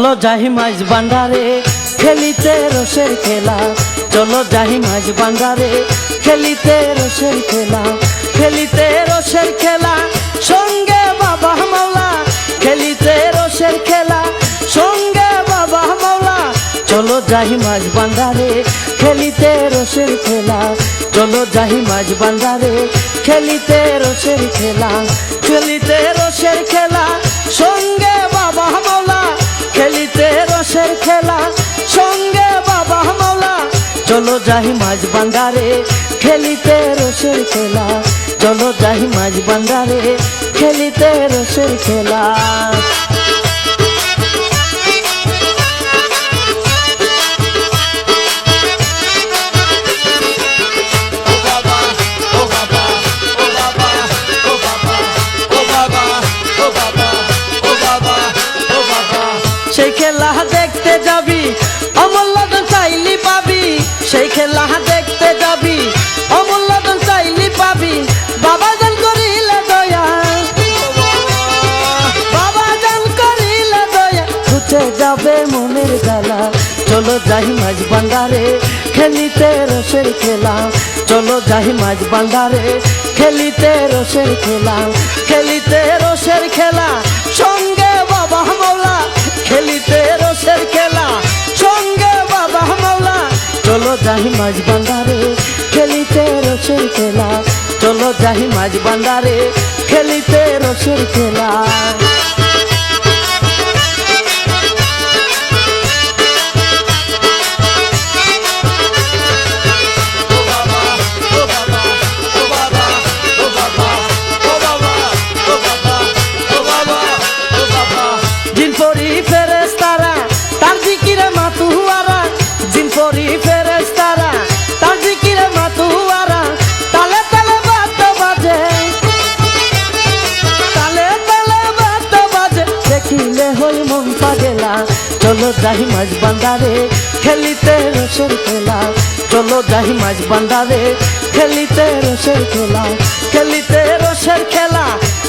চলো যাই মাঝ বান্ডারে খেলিতে রসের খেলা, চলো যাই মাঝ বান্ডারে খেলিতে রসের খেলা, খেলিতে রসের খেলা সঙ্গে বাবা মাওলা, খেলিতে রসের খেলা সঙ্গে বাবা মাওলা। চলো যাই মাঝ বান্ডারে খেলিতে রসের খেলা, চলো যাই মাঝ বান্ডারে খেলিতে রসের খেলা, খেলিতে রসের খেলা সঙ্গে বাবা মাওলা, খেলিতে রসের খেলা সঙ্গে বাবা মাওলা। চলো যাই মাঝ বান্ডারে খেলিতে রসের খেলা, চলো যাই মাঝ বান্ডারে খেলিতে রসের খেলা। সেই খেলা দেখতে যাবি অমূল্য ধন চাইলি পাবি, সেই খেলা দেখতে যাবি অমূল্য ধন চাইলি পাবি। বাবা জান করিলে দয়া, বাবা জান করিলে দয়া, ঘুচে যাবে মনের জ্বালা। চলো যাই মাঝ বান্ডারে খেলিতে রসের খেলা, চলো যাই মাঝ বান্ডারে খেলিতে রসের খেলা, খেলিতে রসের খেলা সঙ্গে বাবা মাওলা, খেলিতে রসের খেলা সঙ্গে বাবা মাওলা। চলো যাই মাঝ বান্ডারে খেলিতে রসের খেলা, চলো যাই মাঝ বান্ডারে খেলিতে রসের খেলা। চলো যাই মাঝ বান্ডারে খেলিতে রসের খেলা, চলো যাই মাঝ বান্ডারে খেলিতে রসের খেলা, খেলিতে রসের খেলা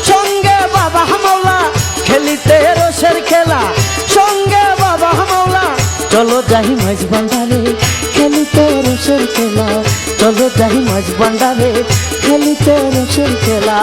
সঙ্গে বাবা মাওলা, খেলিতে রসের খেলা সঙ্গে বাবা মাওলা। চলো যাই মাঝ বান্ডারে খেলিতে রসের খেলা, চলো যাই মাঝ বান্ডারে খেলিতে রসের খেলা।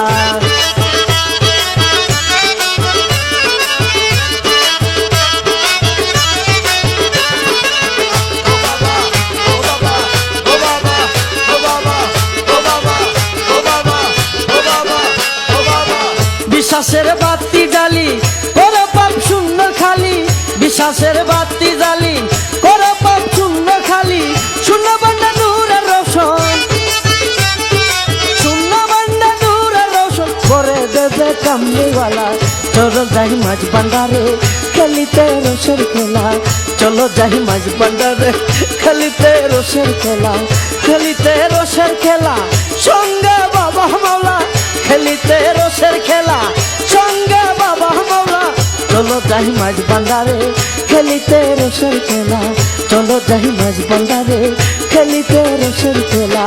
বিশ্বাসের বাতি জ্বালি করো পাপ শূন্য খালি, বিশ্বাসের বাতি জ্বালি করো পাপ শূন্য খালি। শূন্য বান্ডা নূরের রোশন, শূন্য বান্ডা নূরের রোশন করে দেবে কামলিওয়ালা। চলো যাই মাঝ বান্ডারে খেলিতে রসের খেলা, চলো যাই মাঝ বান্ডারে খেলিতে রসের খেলা, খেলিতে রসের খেলা সঙ্গে বাবা মাওলা, খেলিতে রসের খেলা সঙ্গে বাবা মাওলা। চলো যাই মাঝ বান্ডারে খেলিতে রসের খেলা, চলো যাই মাঝ বান্ডারে খেলিতে রসের খেলা।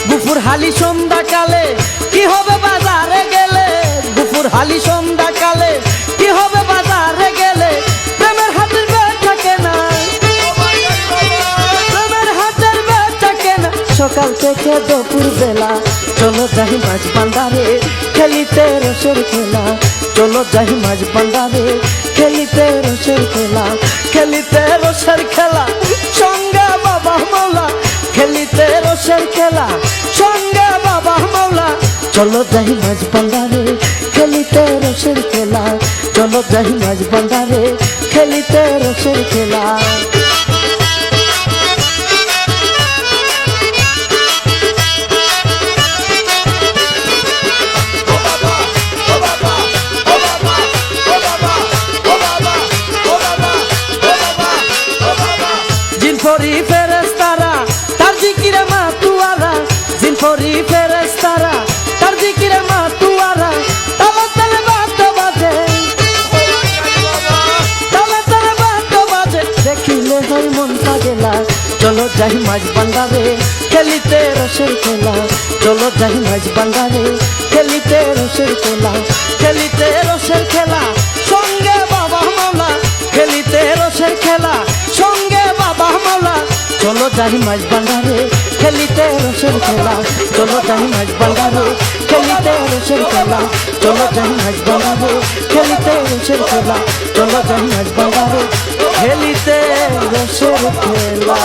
দুপুর হালি সন্ধ্যা কালে কি হবে বাজারে গেলে, দুপুর হালি সন্ধ্যা কালে কি হবে বাজারে গেলে। প্রেমের হাতের বেচা কেনা, প্রেমের হাতের বেচা কেনা সকাল থেকে দুপুর বেলা। চলো যাই মাঝ বান্ডারে খেলিতে রসের খেলা, চলো যাই মাঝ বান্ডারে খেলিতে রসের খেলা, খেলিতে রসের খেলা সঙ্গে বাবা মাওলা, খেলিতে রসের খেলা সঙ্গে বাবা মাওলা। চলো যাই মাঝ বান্ডারে খেলিতে রসের খেলা, চলো যাই মাঝ বান্ডারে খেলিতে রসের খেলা। জিনফরি ফেরেশতারা তার জিকিরে মাতুয়ারা, জিনফরি ফেরেশতারা তার জিকিরে মাতুয়ারা। তালে তালে বাদ্য বাজে, যাই মাছ বান্ধারে খেলিতে রসের খেলা, চলো যাই মাছ বান্ধারে খেলিতে রসের খেলা, খেলিতে রসের খেলা সঙ্গে বাবা মাওলা, খেলিতে রসের খেলা সঙ্গে বাবা মাওলা, চলো যাই মাছ বান্ধারে খেলিতে রসের খেলা, চলো যাই মাছ বান্ধারে খেলিতে রসের খেলা, চলো যাই মাছ বান্ধারে খেলিতে রসের খেলা, চলো যাই মাছ বান্ধারে খেলিতে রসের খেলা।